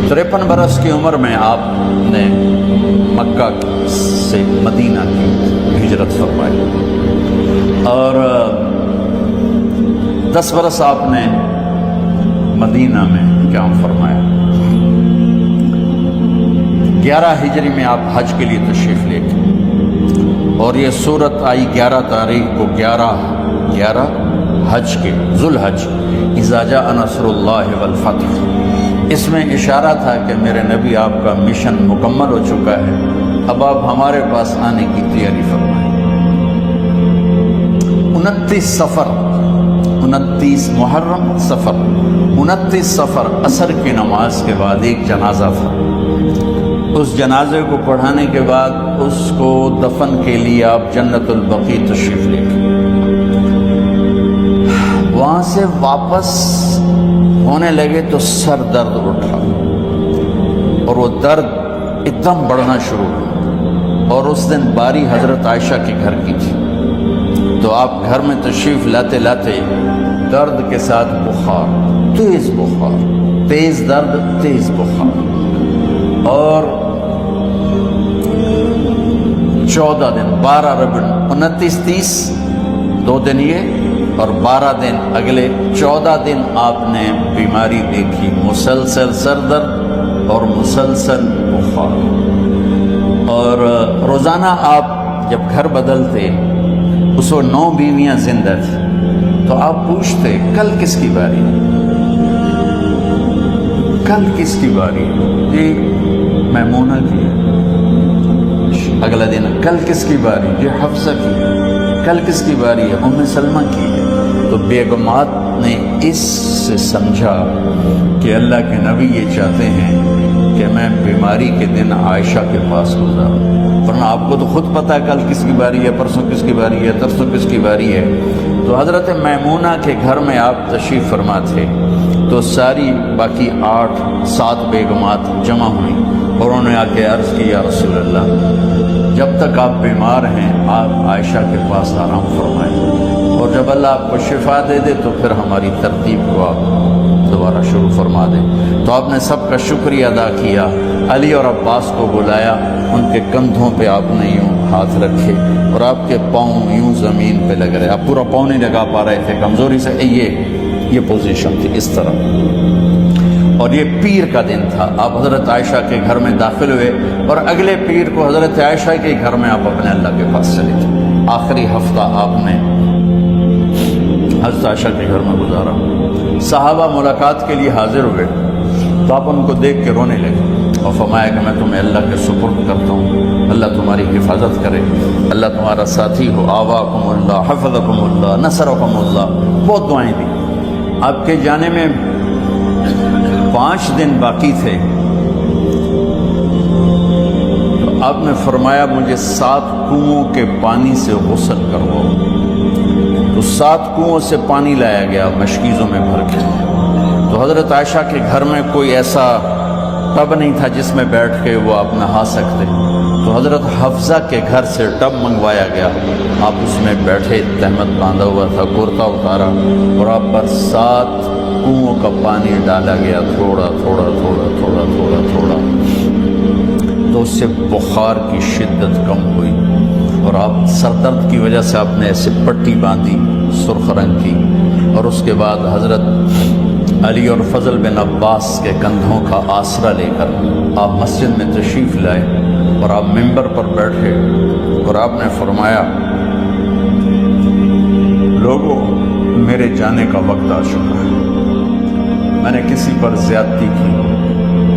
53 برس کی عمر میں آپ نے مکہ سے مدینہ کی ہجرت فرمائی اور 10 برس آپ نے مدینہ میں قیام فرمایا۔ 11 ہجری میں آپ حج کے لیے تشریف لے گئے اور یہ صورت آئی 11 تاریخ کو 11 حج کے ذوالحج، اذا جاء نصر اللہ والفتح۔ اس میں اشارہ تھا کہ میرے نبی آپ کا مشن مکمل ہو چکا ہے، اب آپ ہمارے پاس آنے کی تیاری فرمائیں۔ 29 محرم سفر، 29 سفر عصر کی نماز کے بعد ایک جنازہ تھا۔ اس جنازے کو پڑھانے کے بعد اس کو دفن کے لیے آپ جنت البقیع تشریف لے گئے۔ وہاں سے واپس ہونے لگے تو سر درد اٹھا اور وہ درد ایک دم بڑھنا شروع ہوا، اور اس دن باری حضرت عائشہ کے گھر کی تھی، تو آپ گھر میں تشریف لاتے لاتے درد کے ساتھ بخار، تیز درد، تیز بخار، اور 14 دن 12 ربیع 29 30 2 دن یہ اور 12 دن اگلے 14 دن آپ نے بیماری دیکھی، مسلسل سر درد اور مسلسل بخار۔ اور روزانہ آپ جب گھر بدلتے، اس وقت 9 بیویاں زندہ تھیں، تو آپ پوچھتے کل کس کی باری ہے، کل کس کی باری ہے؟ جی میمونہ کی ہے۔ اگلا دن کل کس کی باری؟ جی حفصہ کی ہے۔ کل کس کی باری ہے؟ ام سلمہ کی ہے۔ تو بیگمات نے اس سے سمجھا کہ اللہ کے نبی یہ چاہتے ہیں کہ میں بیماری کے دن عائشہ کے پاس گزاروں، ورنہ آپ کو تو خود پتہ ہے کل کس کی باری ہے، پرسوں کس کی باری ہے، ترسوں کس کی باری ہے۔ تو حضرت میمونہ کے گھر میں آپ تشریف فرما تھے، تو ساری باقی 7 بیگمات جمع ہوئیں اور انہوں نے آ کے عرض کی، یا رسول اللہ، جب تک آپ بیمار ہیں آپ عائشہ کے پاس آرام فرمائیں، اور جب اللہ آپ کو شفا دے دے تو پھر ہماری ترتیب کو آپ دوبارہ شروع فرما دیں۔ تو آپ نے سب کا شکریہ ادا کیا، علی اور عباس کو بلایا، ان کے کندھوں پہ آپ نے یوں ہاتھ رکھے اور آپ کے پاؤں یوں زمین پہ لگ رہے، آپ پورا پاؤں نہیں لگا پا رہے تھے کمزوری سے، یہ پوزیشن تھی اس طرح۔ اور یہ پیر کا دن تھا، آپ حضرت عائشہ کے گھر میں داخل ہوئے اور اگلے پیر کو حضرت عائشہ کے گھر میں آپ اپنے اللہ کے پاس چلے تھے۔ آخری ہفتہ آپ نے حضرت عائشہ کے گھر میں گزارا۔ صحابہ ملاقات کے لیے حاضر ہوئے تو آپ ان کو دیکھ کے رونے لگے اور فرمایا کہ میں تمہیں اللہ کے سپرد کرتا ہوں، اللہ تمہاری حفاظت کرے، اللہ تمہارا ساتھی ہو، آواکم اللہ، حفظکم اللہ، نصرکم اللہ۔ بہت دعائیں دی۔ آپ کے جانے میں 5 دن باقی تھے، تو آپ نے فرمایا مجھے 7 کنوؤں کے پانی سے غسل کرواؤ۔ تو 7 کنوؤں سے پانی لایا گیا مشکیزوں میں بھر کے۔ تو حضرت عائشہ کے گھر میں کوئی ایسا ٹب نہیں تھا جس میں بیٹھ کے وہ آپ نہا سکتے، تو حضرت حفصہ کے گھر سے ٹب منگوایا گیا، آپ اس میں بیٹھے، تہمت باندھا ہوا تھا، کرتا اتارا اور آپ پر 7 کنوؤں کا پانی ڈالا گیا، تھوڑا تھوڑا تھوڑا تھوڑا تھوڑا تھوڑا، تو اس سے بخار کی شدت کم ہوئی اور آپ سر درد کی وجہ سے آپ نے ایسے پٹی باندھی سرخ رنگ کی، اور اس کے بعد حضرت علی اور فضل بن عباس کے کندھوں کا آسرا لے کر آپ مسجد میں تشریف لائے اور آپ ممبر پر بیٹھے اور آپ نے فرمایا، لوگوں میرے جانے کا وقت آ چکا ہے، میں نے کسی پر زیادتی کی ہو،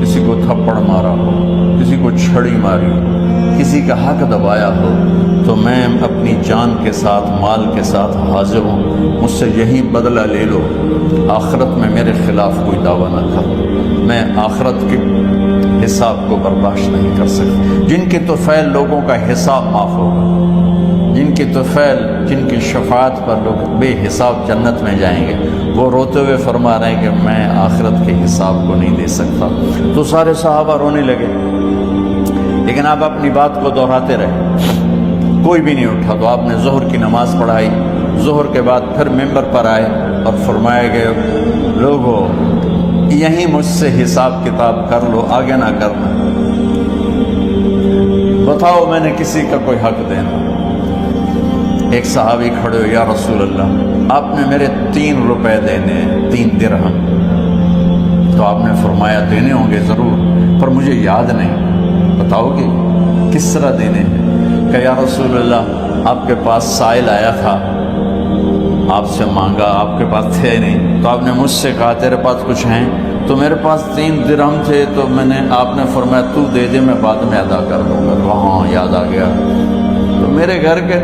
کسی کو تھپڑ مارا ہو، کسی کو چھڑی ماری ہو، کسی کا حق دبایا ہو، تو میں اپنی جان کے ساتھ مال کے ساتھ حاضر ہوں، مجھ سے یہی بدلہ لے لو، آخرت میں میرے خلاف کوئی دعویٰ نہ کرو، میں آخرت کے حساب کو برداشت نہیں کر سکتا۔ جن کے طفیل لوگوں کا حساب معاف ہوگا، جن کی طفیل، جن کی شفاعت پر لوگ بے حساب جنت میں جائیں گے، وہ روتے ہوئے فرما رہے ہیں کہ میں آخرت کے حساب کو نہیں دے سکتا۔ تو سارے صحابہ رونے لگے، لیکن آپ اپنی بات کو دہراتے رہے، کوئی بھی نہیں اٹھا۔ تو آپ نے ظہر کی نماز پڑھائی، ظہر کے بعد پھر ممبر پر آئے اور فرمایا گئے، لوگوں یہیں مجھ سے حساب کتاب کر لو، آگے نہ کرنا، بتاؤ میں نے کسی کا کوئی حق دینا۔ ایک صحابی کھڑے ہو، یا رسول اللہ آپ نے میرے 3 روپے دینے ہیں، 3 درہم۔ تو آپ نے فرمایا دینے ہوں گے ضرور، پر مجھے یاد نہیں، بتاؤ گے کس طرح دینے ہیں؟ کہ یا رسول اللہ آپ کے پاس سائل آیا تھا، آپ سے مانگا، آپ کے پاس تھے نہیں، تو آپ نے مجھ سے کہا تیرے پاس کچھ ہیں؟ تو میرے پاس 3 درہم تھے، تو آپ نے فرمایا تو دے دے، میں بعد میں ادا کر دوں گا۔ وہاں یاد آ گیا، تو میرے گھر کے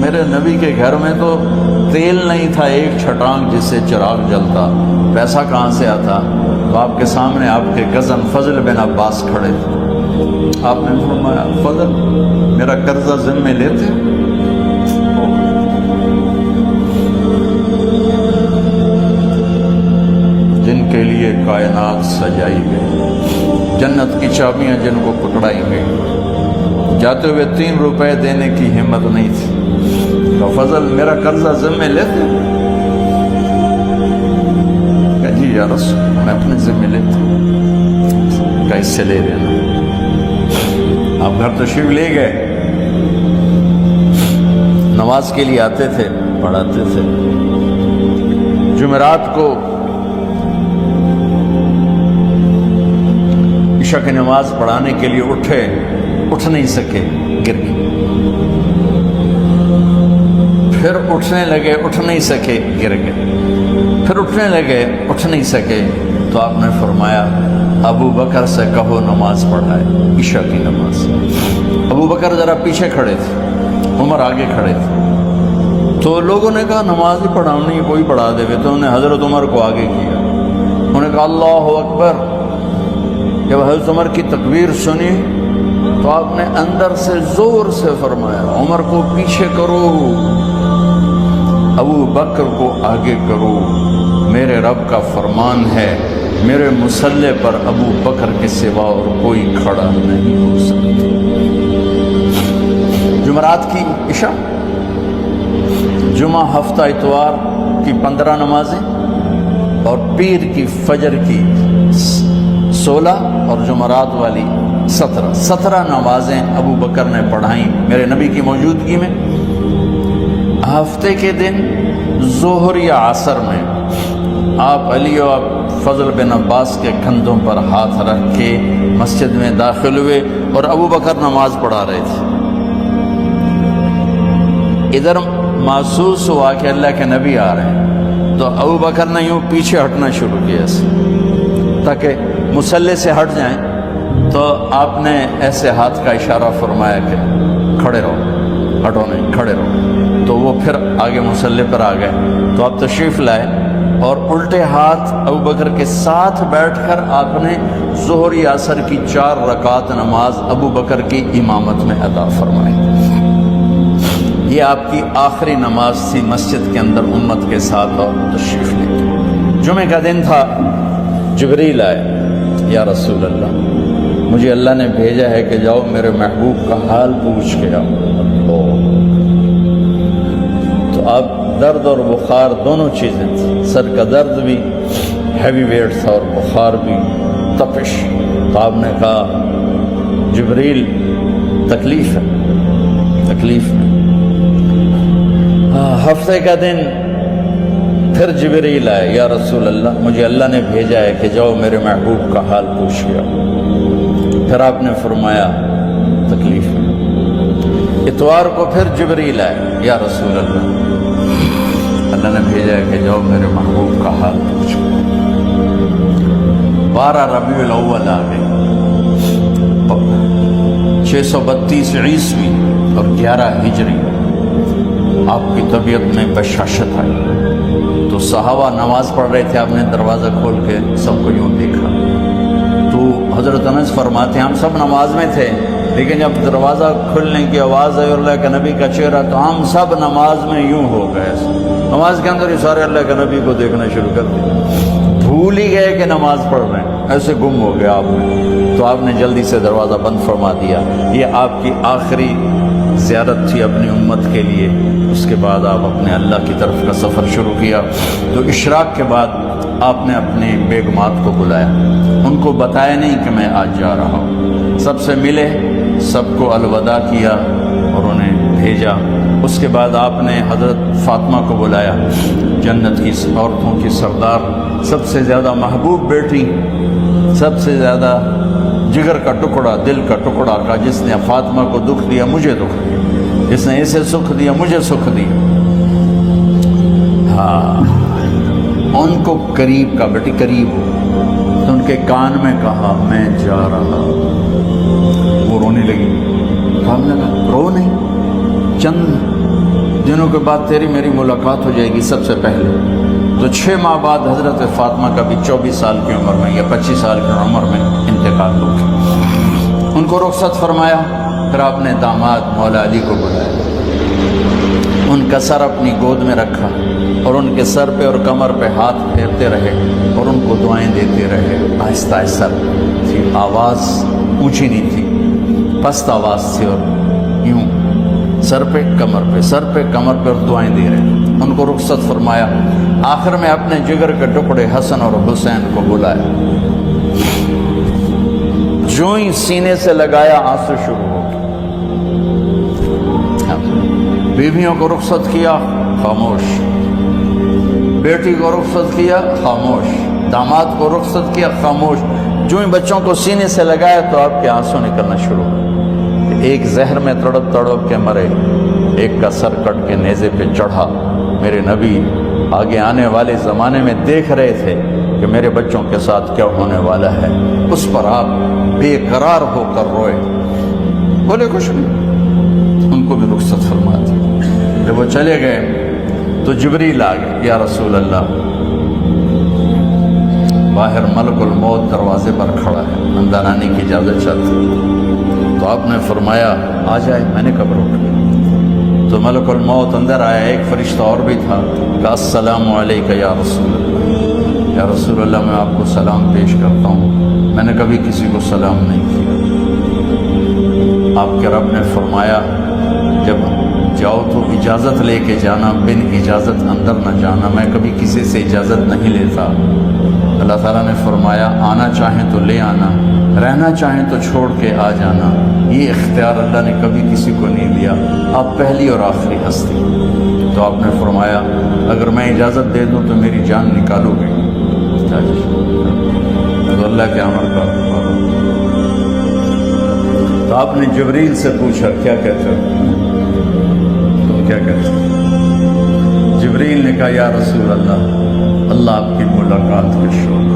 میرے نبی کے گھر میں تو تیل نہیں تھا، ایک چھٹانگ جس سے چراغ جلتا، پیسہ کہاں سے آتا؟ تو آپ کے سامنے آپ کے کزن فضل بن عباس کھڑے تھے، آپ نے فرمایا فضل میرا قرضہ ذمہ لیتے؟ جن کے لیے کائنات سجائی گئی، جنت کی چابیاں جن کو پکڑائی گئی، جاتے ہوئے 3 روپے دینے کی ہمت نہیں تھی، تو فضل میرا قرضہ ذمہ لیتے؟ کہ جی یا رسول میں اپنے ذمہ لیتا ہوں۔ کہ اس سے لے لینا۔ آپ گھر تشریف لے گئے، نماز کے لیے آتے تھے، پڑھاتے تھے۔ جمعرات کو عشاء کی نماز پڑھانے کے لیے اٹھ نہیں سکے، گر گئے، پھر اٹھنے لگے، اٹھ نہیں سکے، گر گئے، پھر اٹھنے لگے، اٹھ نہیں سکے، تو آپ نے فرمایا ابو بکر سے کہو نماز پڑھائے، عشاء کی نماز۔ ابو بکر ذرا پیچھے کھڑے تھے، عمر آگے کھڑے تھے، تو لوگوں نے کہا نماز ہی پڑھانی، کوئی پڑھا دے، تو انہوں نے حضرت عمر کو آگے کیا، انہوں نے کہا اللہ اکبر۔ جب حضرت عمر کی تکبیر سنی تو آپ نے اندر سے زور سے فرمایا عمر کو پیچھے کرو، ابو بکر کو آگے کرو، میرے رب کا فرمان ہے میرے مصلی پر ابو بکر کے سوا اور کوئی کھڑا نہیں ہو سکتا۔ جمعرات کی عشاء، جمعہ ہفتہ اتوار کی 15 نمازیں اور پیر کی فجر کی 16 اور جمعرات والی 17 نمازیں ابو بکر نے پڑھائیں میرے نبی کی موجودگی میں۔ ہفتے کے دن ظہر یا عصر میں آپ علی اور فضل بن عباس کے کندھوں پر ہاتھ رکھ کے مسجد میں داخل ہوئے اور ابو بکر نماز پڑھا رہے تھے۔ ادھر محسوس ہوا کہ اللہ کے نبی آ رہے ہیں، تو ابو بکر نے یوں پیچھے ہٹنا شروع کیا تاکہ مصلی سے ہٹ جائیں، تو آپ نے ایسے ہاتھ کا اشارہ فرمایا کہ کھڑے رہو، ہٹو نہیں، کھڑے رہو، تو وہ پھر آگے مصلی پر آ گئے۔ تو آپ تشریف لائے اور الٹے ہاتھ ابو بکر کے ساتھ بیٹھ کر آپ نے ظہر یا عصر کی 4 رکعت نماز ابو بکر کی امامت میں ادا فرمائی۔ یہ آپ کی آخری نماز تھی مسجد کے اندر امت کے ساتھ، اور تشریف لے۔ جمعہ کا دن تھا، جبریل آئے، یا رسول اللہ مجھے اللہ نے بھیجا ہے کہ جاؤ میرے محبوب کا حال پوچھ کے آؤ۔ تو اب درد اور بخار دونوں چیزیں تھیں، سر کا درد بھی ہیوی ویٹ تھا اور بخار بھی، تپش۔ تو آپ نے کہا جبریل تکلیف ہے، تکلیف میں۔ ہفتے کا دن پھر جبریل آئے، یا رسول اللہ مجھے اللہ نے بھیجا ہے کہ جاؤ میرے محبوب کا حال پوچھ کے آؤ۔ پھر آپ نے فرمایا تکلیف میں۔ اتوار کو پھر جبریل آئے، یا رسول اللہ نے بھیجا ہے کہ جاؤ میرے محبوب کا حال پوچھ کے آؤ۔ 12 ربیع الاول آ گئی، 632 عیسوی اور 11 ہجری۔ آپ کی طبیعت میں بشاشت آئی، تو صحابہ نماز پڑھ رہے تھے، آپ نے دروازہ کھول کے سب کو یوں دیکھا۔ تو حضرت انس فرماتے ہیں ہم سب نماز میں تھے، لیکن جب دروازہ کھلنے کی آواز آئی اور اللہ کے نبی کا چہرہ، تو ہم سب نماز میں یوں ہو گئے، نماز کے اندر ہی سارے اللہ کے نبی کو دیکھنا شروع کر دیا، بھول ہی گئے کہ نماز پڑھ رہے ہیں، ایسے گم ہو گیا آپ نے۔ تو آپ نے جلدی سے دروازہ بند فرما دیا۔ یہ آپ کی آخری زیارت تھی اپنی امت کے لیے۔ اس کے بعد آپ اپنے اللہ کی طرف کا سفر شروع کیا۔ تو اشراق کے بعد آپ نے اپنی بیگمات کو بلایا، ان کو بتایا نہیں کہ میں آج جا رہا ہوں، سب سے ملے، سب کو الوداع کیا اور انہیں بھیجا۔ اس کے بعد آپ نے حضرت فاطمہ کو بلایا، جنت کی عورتوں کی سردار، سب سے زیادہ محبوب بیٹی، سب سے زیادہ جگر کا ٹکڑا، دل کا ٹکڑا کا، جس نے فاطمہ کو دکھ دیا مجھے دکھ دیا، جس نے اسے سکھ دیا مجھے سکھ دیا۔ ہاں، ان کو قریب کا، بیٹی قریب ہو، تو ان کے کان میں کہا میں جا رہا ہوں۔ وہ رونے لگی، کہا لگا رو نہیں، چند دنوں کے بعد تیری میری ملاقات ہو جائے گی سب سے پہلے۔ تو 6 ماہ بعد حضرت فاطمہ کا بھی 24 سال کی عمر میں یا 25 سال کی عمر میں انتقال ہو گیا۔ ان کو رخصت فرمایا، پھر آپ نے داماد مولا علی کو بلایا، ان کا سر اپنی گود میں رکھا اور ان کے سر پہ اور کمر پہ ہاتھ پھیرتے رہے اور ان کو دعائیں دیتے رہے۔ آہستہ آہستہ تھی، آواز اونچی نہیں تھی، پست آواز تھی، اور یوں سر پہ کمر پہ، سر پہ کمر پہ، اور دعائیں دے رہے۔ ان کو رخصت فرمایا، آخر میں اپنے جگر کے ٹکڑے حسن اور حسین کو بلایا، جو ہی سینے سے لگایا آنسو شروع ہو گئے۔ بیویوں کو رخصت کیا، خاموش، بیٹی کو رخصت کیا، خاموش، داماد کو رخصت کیا، خاموش۔ جو ہی بچوں کو سینے سے لگایا تو آپ کے آنسو نکلنا شروع ہوئے۔ ایک زہر میں تڑپ تڑپ کے مرے، ایک کا سر کٹ کے نیزے پہ چڑھا۔ میرے نبی آگے آنے والے زمانے میں دیکھ رہے تھے کہ میرے بچوں کے ساتھ کیا ہونے والا ہے، اس پر آپ بے قرار ہو کر روئے، بولے کچھ نہیں، ان کو بھی رخصت فرما دی۔ جب وہ چلے گئے تو جبریل آ گئے، یا رسول اللہ، باہر ملک الموت دروازے پر کھڑا ہے، اندر آنے کی اجازت چاہتے۔ تو آپ نے فرمایا آ جائے، میں نے کب روکا؟ تو ملک الموت اندر آیا، ایک فرشتہ اور بھی تھا، کہا السلام علیکہ یا رسول اللہ، یا رسول اللہ میں آپ کو سلام پیش کرتا ہوں، میں نے کبھی کسی کو سلام نہیں کیا۔ آپ کے رب نے فرمایا جب جاؤ تو اجازت لے کے جانا، بن اجازت اندر نہ جانا، میں کبھی کسی سے اجازت نہیں لیتا۔ اللہ تعالیٰ نے فرمایا آنا چاہیں تو لے آنا، رہنا چاہیں تو چھوڑ کے آ جانا، یہ اختیار اللہ نے کبھی کسی کو نہیں دیا، آپ پہلی اور آخری ہستی۔ تو آپ نے فرمایا اگر میں اجازت دے دوں تو میری جان نکالو گے؟ تو اللہ کے امر کا تو آپ نے جبریل سے پوچھا کیا کہتے ہو، تم کیا کہتے ہو؟ جبریل نے کہا یا رسول اللہ، اللہ آپ کی ملاقات کے شوق۔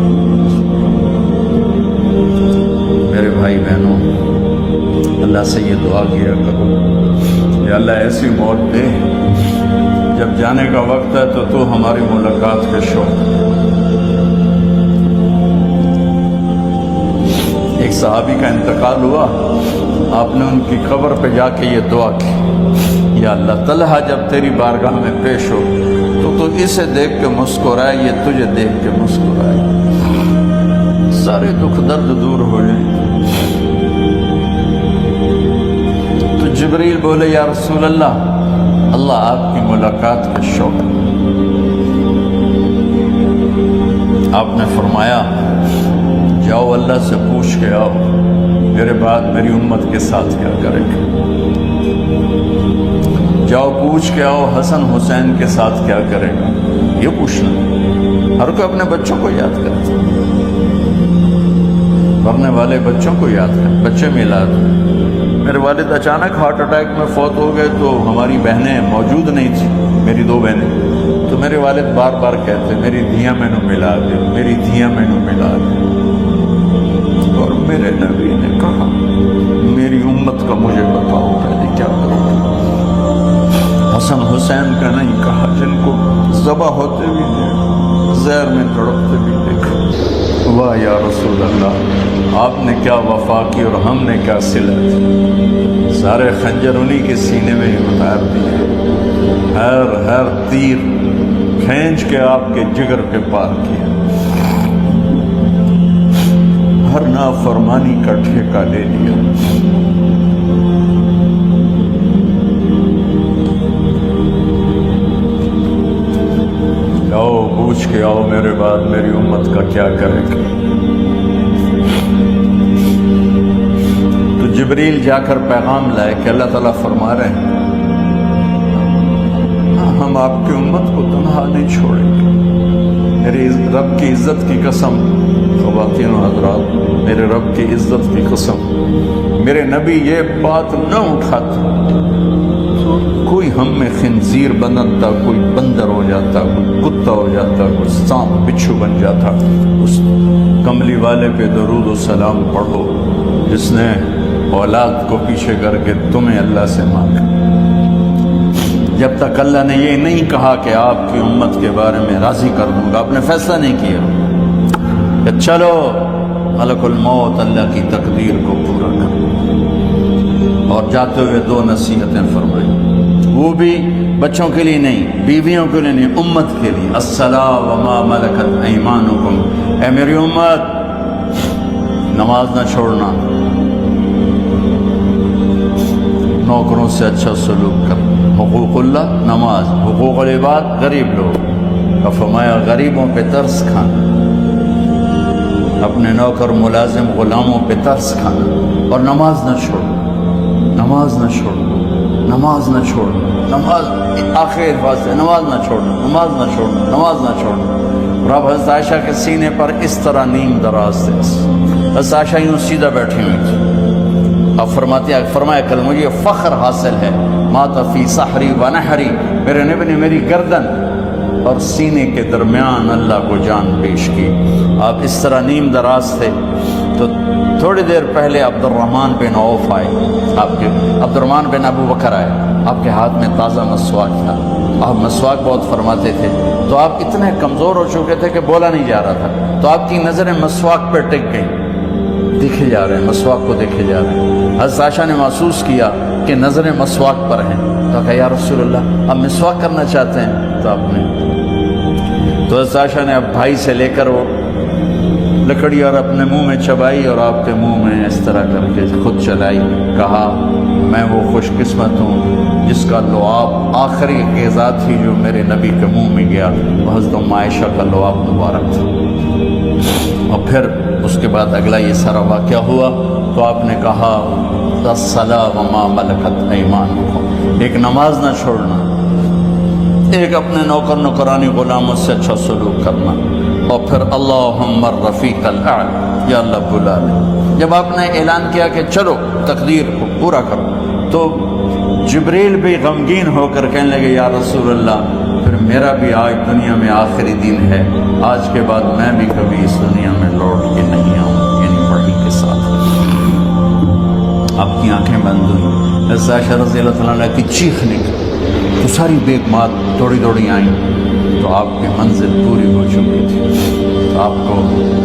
میرے بھائی بہنوں، اللہ سے یہ دعا کیا کرو، یا اللہ ایسی موت دے جب جانے کا وقت ہے تو ہماری ملاقات کے شوق۔ ایک صحابی کا انتقال ہوا، آپ نے ان کی قبر پہ جا کے یہ دعا کی، یا اللہ طلحہ جب تیری بارگاہ میں پیش ہو تو اسے دیکھ کے مسکرائے، یہ تجھے دیکھ کے مسکرائے، سارے دکھ درد دور ہو جائیں۔ تو جبریل بولے یا رسول اللہ، اللہ آپ کی ملاقات کے شوق۔ آپ نے فرمایا جاؤ اللہ سے پوچھ کے آؤ میرے بعد میری امت کے ساتھ کیا کرے گا، جاؤ پوچھ کے آؤ حسن حسین کے ساتھ کیا کرے گا، یہ پوچھنا۔ ہر کوئی اپنے بچوں کو یاد کرتا، مرنے والے بچوں کو یاد کر، بچے میلاد۔ میرے والد اچانک ہارٹ اٹیک میں فوت ہو گئے تو ہماری بہنیں موجود نہیں تھیں، میری 2 بہنیں، تو میرے والد بار بار کہتے میری دھیاں میں نو ملا دے، میری دھیاں میں نو ملا دے۔ اور میرے نبی نے کہا میری امت کا مجھے بتاؤ پہلے کیا کرو گے؟ حسن حسین کا نہیں کہا، جن کو ذبح ہوتے بھی دیکھا، زہر میں تڑپتے بھی دیکھا۔ واہ یا رسول اللہ، آپ نے کیا وفا کی اور ہم نے کیا صلت، سارے خنجر انہی کے سینے میں ہی اتار دیے، ہر تیر کھینچ کے آپ کے جگر پہ پار کیا، ہر نافرمانی کا ٹھیکہ لے لیا۔ آؤ پوچھ کے آؤ میرے بعد میری امت کا کیا کرے گا. تو جبریل جا کر پیغام لائے کہ اللہ تعالیٰ فرما رہے ہیں ہم آپ کی امت کو تنہا نہیں چھوڑیں گے. میرے رب کی عزت کی قسم خواتین و حضرات، میرے رب کی عزت کی قسم، میرے نبی یہ بات نہ اٹھاتے تو کوئی ہم میں خنزیر بنتا، کوئی بندر ہو جاتا، کوئی کتا ہو جاتا، کوئی سانپ بچھو بن جاتا. اس کملی والے پہ درود و سلام پڑھو جس نے اولاد کو پیچھے کر کے تمہیں اللہ سے مانگا. جب تک اللہ نے یہ نہیں کہا کہ آپ کی امت کے بارے میں راضی کر دوں گا، آپ نے فیصلہ نہیں کیا کہ چلو ملک الموت اللہ کی تقدیر کو پورا کر. اور جاتے ہوئے 2 نصیحتیں فرمائیں، وہ بھی بچوں کے لیے نہیں، بیویوں کے لیے نہیں، امت کے لیے. الصلاۃ وما ملکت ایمانکم، اے میری امت نماز نہ چھوڑنا، نوکروں سے اچھا سلوک کر. حقوق اللہ نماز، حقوق العباد غریب لوگ کا فرمایا غریبوں پہ ترس کھانا، اپنے نوکر ملازم غلاموں پہ ترس کھانا، اور نماز نہ چھوڑنا، نماز نہ چھوڑنا، نماز نہ چھوڑنا، نماز آخر الفاظ ہے، نماز نہ چھوڑنا، نماز نہ چھوڑنا، نماز نہ چھوڑنا. اور اب حضرت عائشہ کے سینے پر اس طرح نیم دراز تھے. حضرت عائشہ یوں سیدھا بیٹھی ہوئی تھی. اب فرمایا کل مجھے فخر حاصل ہے، مات فی سحری و نحری، میرے نبی نے میری گردن اور سینے کے درمیان اللہ کو جان پیش کی. آپ اس طرح نیم دراز تھے. تو تھوڑی دیر پہلے عبد الرحمن بن عوف آئے، عبد الرحمن بن ابو بکر آئے. آپ کے ہاتھ میں تازہ مسواک تھا، آپ مسواک بہت فرماتے تھے. تو آپ اتنے کمزور ہو چکے تھے کہ بولا نہیں جا رہا تھا. تو آپ کی نظریں مسواک پر ٹک گئیں، دیکھے جا رہے ہیں، مسواک کو دیکھے جا رہے ہیں. حضرت عائشہ نے محسوس کیا کہ نظریں مسواک پر ہیں. تو کہا یا رسول اللہ آپ مسواک کرنا چاہتے ہیں؟ تو آپ نے تو حضرت عائشہ نے اب بھائی سے لے کر وہ لکڑی اور اپنے منہ میں چبائی اور آپ کے منہ میں اس طرح کر کے خود چلائی. کہا میں وہ خوش قسمت ہوں جس کا لعاب آخری غذا تھی جو میرے نبی کے منہ میں گیا، وہ حضرت ام عائشہ کا لعاب مبارک تھا. اور پھر اس کے بعد اگلا یہ سارا واقعہ ہوا. تو آپ نے کہا الصلاۃ وما ملکت ایمانکم، ایک نماز نہ چھوڑنا، ایک اپنے نوکر نوکرانی غلاموں سے اچھا سلوک کرنا، اور پھر اللہم الرفیق الاعلی، یا اللہ بلا لے. جب آپ نے اعلان کیا کہ چلو تقدیر کو پورا کرو، تو جبریل بھی غمگین ہو کر کہنے لگے یا رسول اللہ پھر میرا بھی آج دنیا میں آخری دن ہے، آج کے بعد میں بھی کبھی اس دنیا میں لوٹ کے نہیں آؤں. یعنی وحی کے ساتھ آپ کی آنکھیں بند ہوئیں. حضرت عائشہ رضی اللہ عنہ کی چیخ نکلی تو ساری بیگمات دوڑی دوڑی آئیں. تو آپ کی منزل پوری ہو چکی تھی. تو آپ کو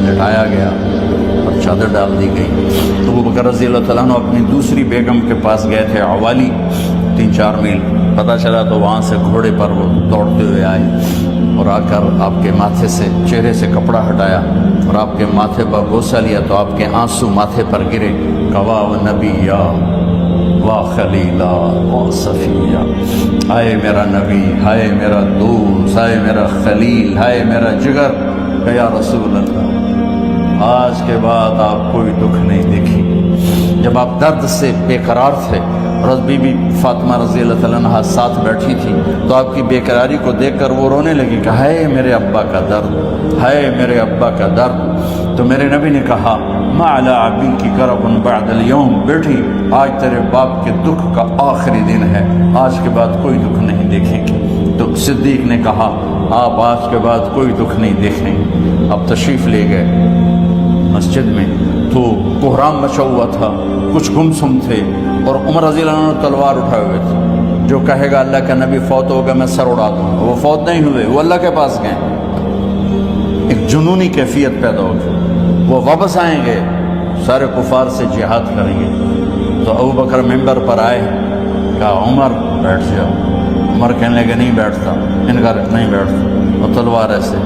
لٹایا گیا اور چادر ڈال دی گئی. تو ابو بکر رضی اللہ تعالیٰ عنہ اپنی دوسری بیگم کے پاس گئے تھے عوالی، 3-4 میل. پتہ چلا تو وہاں سے گھوڑے پر وہ دوڑتے ہوئے آئے اور آ کر آپ کے ماتھے سے چہرے سے کپڑا ہٹایا اور آپ کے ماتھے پر بوسہ لیا. تو آپ کے آنسو ماتھے پر گرے. کوا و نبی یا وا خلیلا وا صفیہ، ہائے میرا نبی، ہائے میرا دوست، ہائے میرا خلیل، ہائے میرا جگر. کہ یا رسول اللہ آج کے بعد آپ کوئی دکھ نہیں دیکھی. جب آپ درد سے بے قرار تھے اور بی بی فاطمہ رضی اللہ تعالیٰ عنہ ساتھ بیٹھی تھی، تو آپ کی بے قراری کو دیکھ کر وہ رونے لگی کہ ہائے میرے ابا کا درد، ہائے میرے ابا کا درد. تو میرے نبی نے کہا ما علی ابیکی کرب بعد اليوم، بیٹی آج تیرے باپ کے دکھ کا آخری دن ہے، آج کے بعد کوئی دکھ نہیں دیکھیں گے. تو صدیق نے کہا آپ آج کے بعد کوئی دکھ نہیں دیکھیں گے. اب تشریف لے گئے مسجد میں. تو کوہرام مچا ہوا تھا، کچھ گمسم تھے، اور عمر رضی اللہ عنہ تلوار اٹھائے ہوئے تھے. جو کہے گا اللہ کا نبی فوت ہوگا میں سر اڑا دوں گا، وہ فوت نہیں ہوئے، وہ اللہ کے پاس گئے. ایک جنونی کیفیت پیدا ہوگی. وہ واپس آئیں گے، سارے کفار سے جہاد کریں گے. تو ابو بکر ممبر پر آئے، کہا عمر بیٹھ جاؤ. عمر کہنے لگے نہیں بیٹھتا، انکار نہیں بیٹھتا، اور تلوار ایسے.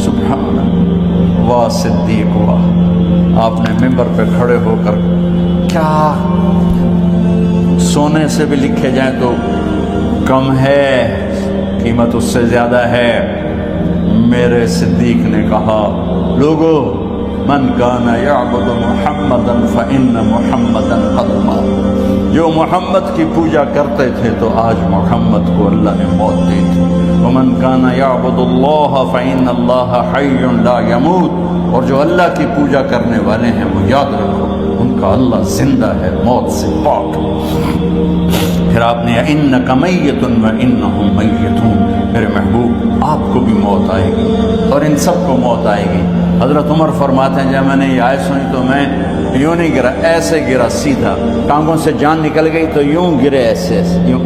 سبحان اللہ، واہ صدیق واہ. آپ نے ممبر پہ کھڑے ہو کر کیا سونے سے بھی لکھے جائیں تو کم ہے، قیمت اس سے زیادہ ہے. میرے صدیق نے کہا لوگو من کان یعبد محمدن فإن محمدن قد مات، جو محمد کی پوجا کرتے تھے تو آج محمد کو اللہ نے موت دی تھی۔ ومن کان یعبد اللہ فإن اللہ حی لا یموت، اور جو اللہ کی پوجا کرنے والے ہیں وہ یاد رکھو ان کا اللہ زندہ ہے، موت سے پاک۔ پھر آپ نے انک میت وانہم میتون، میرے محبوب آپ کو بھی موت آئے گی اور ان سب کو موت آئے گی۔ حضرت عمر فرماتے ہیں جب میں نے یہ آیت سنی تو میں یوں نہیں گرا، ایسے گرا سیدھا، ٹانگوں سے جان نکل گئی تو یوں گرے ایسے ایسے یوں،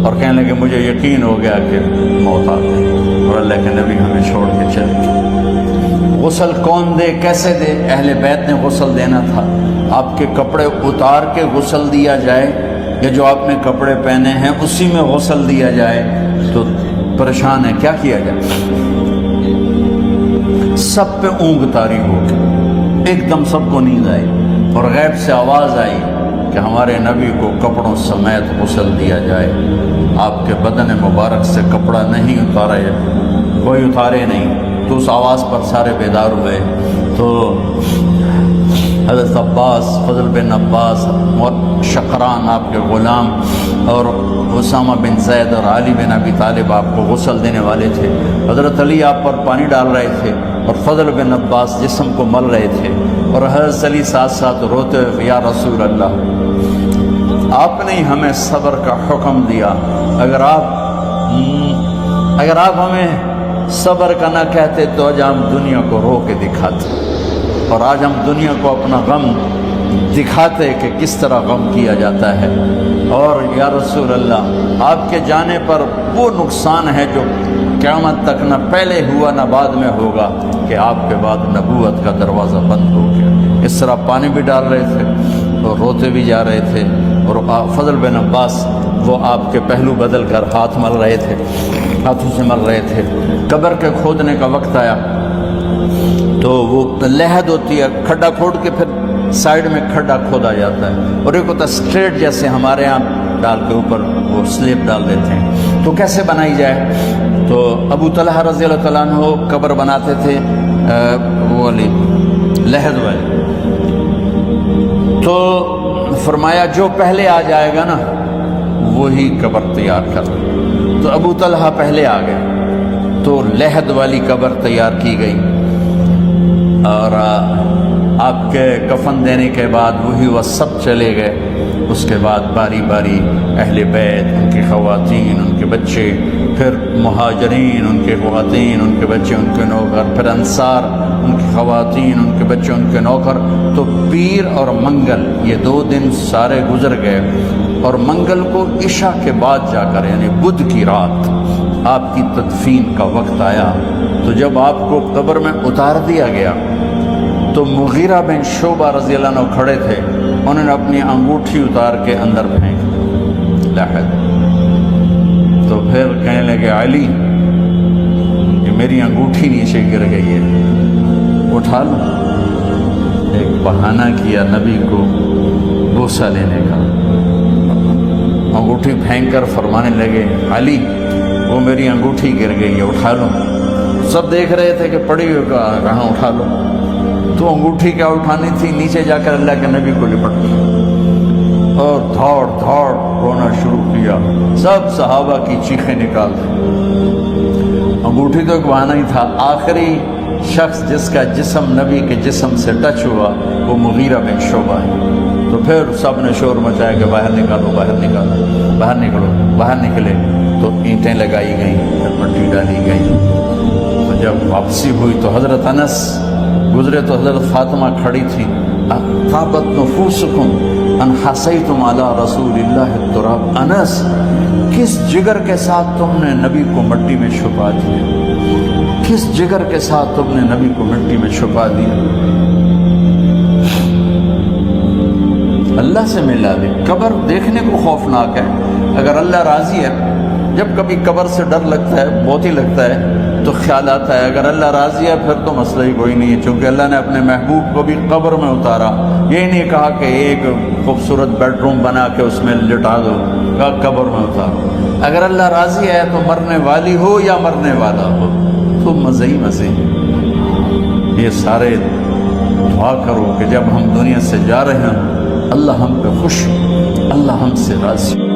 اور کہنے لگے مجھے یقین ہو گیا کہ موت آ گئی اور اللہ کے نبی ہمیں چھوڑ کے چلے گئے۔ غسل کون دے، کیسے دے؟ اہل بیت نے غسل دینا تھا۔ آپ کے کپڑے اتار کے غسل دیا جائے یا جو آپ نے کپڑے پہنے ہیں اسی میں غسل دیا جائے تو پریشان ہے، کیا کیا جائے؟ سب پہ اونگ طاری ہو گئی، ایک دم سب کو نیند آئی اور غیب سے آواز آئی کہ ہمارے نبی کو کپڑوں سمیت غسل دیا جائے۔ آپ کے بدن مبارک سے کپڑا نہیں اتارا، کوئی اتارے نہیں، تو اس آواز پر سارے بیدار ہوئے۔ تو حضرت عباس، فضل بن عباس اور شقران آپ کے غلام اور اسامہ بن زید اور علی بن ابی طالب آپ کو غسل دینے والے تھے۔ حضرت علی آپ پر پانی ڈال رہے تھے اور فضل بن عباس جسم کو مل رہے تھے، اور حضرت علی ساتھ ساتھ روتے ہوئے یا رسول اللہ آپ نے ہمیں صبر کا حکم دیا، اگر آپ ہمیں صبر کا نہ کہتے تو آج ہم دنیا کو رو کے دکھاتے، اور آج ہم دنیا کو اپنا غم دکھاتے کہ کس طرح غم کیا جاتا ہے۔ اور یا رسول اللہ آپ کے جانے پر وہ نقصان ہے جو قیامت تک نہ پہلے ہوا نہ بعد میں ہوگا کہ آپ کے بعد نبوت کا دروازہ بند ہو گیا۔ اس طرح پانی بھی ڈال رہے تھے اور روتے بھی جا رہے تھے، اور فضل بن عباس وہ آپ کے پہلو بدل کر ہاتھ مل رہے تھے، ہاتھوں سے مل رہے تھے۔ قبر کے کھودنے کا وقت آیا تو وہ لحد ہوتی ہے، کھڈا کھود کے پھر سائیڈ میں کھڈا کھودا جاتا ہے، اور ایک ہوتا اسٹریٹ جیسے ہمارے ہاں ڈال کے اوپر وہ سلیب ڈال دیتے ہیں، تو کیسے بنائی جائے؟ تو ابو طلحہ رضی اللہ تعالیٰ عنہ قبر بناتے تھے وہ والی لحد والی، تو فرمایا جو پہلے آ جائے گا نا وہی قبر تیار کر۔ تو ابو طلحہ پہلے آ گئے تو لحد والی قبر تیار کی گئی، اور آپ کے کفن دینے کے بعد وہی وہ سب چلے گئے۔ اس کے بعد باری باری اہل بیت، ان کی خواتین، ان کے بچے، پھر مہاجرین، ان کے خواتین، ان کے بچے، ان کے نوکر، پھر انصار، ان کی خواتین، ان کے بچے، ان کے نوکر۔ تو پیر اور منگل یہ 2 دن سارے گزر گئے، اور منگل کو عشاء کے بعد جا کر یعنی بدھ کی رات آپ کی تدفین کا وقت آیا۔ تو جب آپ کو قبر میں اتار دیا گیا تو مغیرہ بن شعبہ رضی اللہ عنہ کھڑے تھے، انہوں نے اپنی انگوٹھی اتار کے اندر پھینک لحد، تو پھر کہنے لگے علی کہ میری انگوٹھی نیچے گر گئی ہے، اٹھا لو۔ ایک بہانہ کیا نبی کو بوسہ لینے کا، انگوٹھی پھینک کر فرمانے لگے علی وہ میری انگوٹھی گر گئی ہے، اٹھا لو۔ سب دیکھ رہے تھے کہ پڑی ہوئی کہاں، اٹھا لو۔ تو انگوٹھی کیا اٹھانی تھی، نیچے جا کر اللہ کے نبی کو لپٹ گیا اور دھاڑ دھاڑ رونا شروع کیا، سب صحابہ کی چیخیں نکال دی۔ انگوٹھی تو ایک بہانہ ہی تھا، آخری شخص جس کا جسم نبی کے جسم سے ٹچ ہوا وہ مغیرہ بن شعبہ ہے۔ تو پھر سب نے شور مچایا کہ باہر نکالو، باہر نکالو، باہر نکلو۔ باہر نکلے تو اینٹیں لگائی گئیں، پھر مٹی ڈالی گئی۔ تو جب واپسی ہوئی تو حضرت انس گزرے تو حضرت فاطمہ کھڑی تھی، طابت نفوسکم ان حسیتم علی رسول اللہ التراب۔ انس کس جگر کے ساتھ تم نے نبی کو مٹی میں چھپا دیا، کس جگر کے ساتھ تم نے نبی کو مٹی میں چھپا دیا۔ اللہ سے ملا دے۔ قبر دیکھنے کو خوفناک ہے، اگر اللہ راضی ہے، جب کبھی قبر سے ڈر لگتا ہے، بہت ہی لگتا ہے، تو خیال آتا ہے اگر اللہ راضی ہے پھر تو مسئلہ ہی کوئی نہیں ہے، چونکہ اللہ نے اپنے محبوب کو بھی قبر میں اتارا۔ یہ نہیں کہا کہ ایک خوبصورت بیڈ روم بنا کے اس میں لٹا دو، کہا قبر میں اتارو۔ اگر اللہ راضی ہے تو مرنے والی ہو یا مرنے والا ہو تو مزے ہی مزے ہیں۔ یہ سارے دعا کرو کہ جب ہم دنیا سے جا رہے ہیں اللہ ہم پہ خوش، اللہ ہم سے راضی۔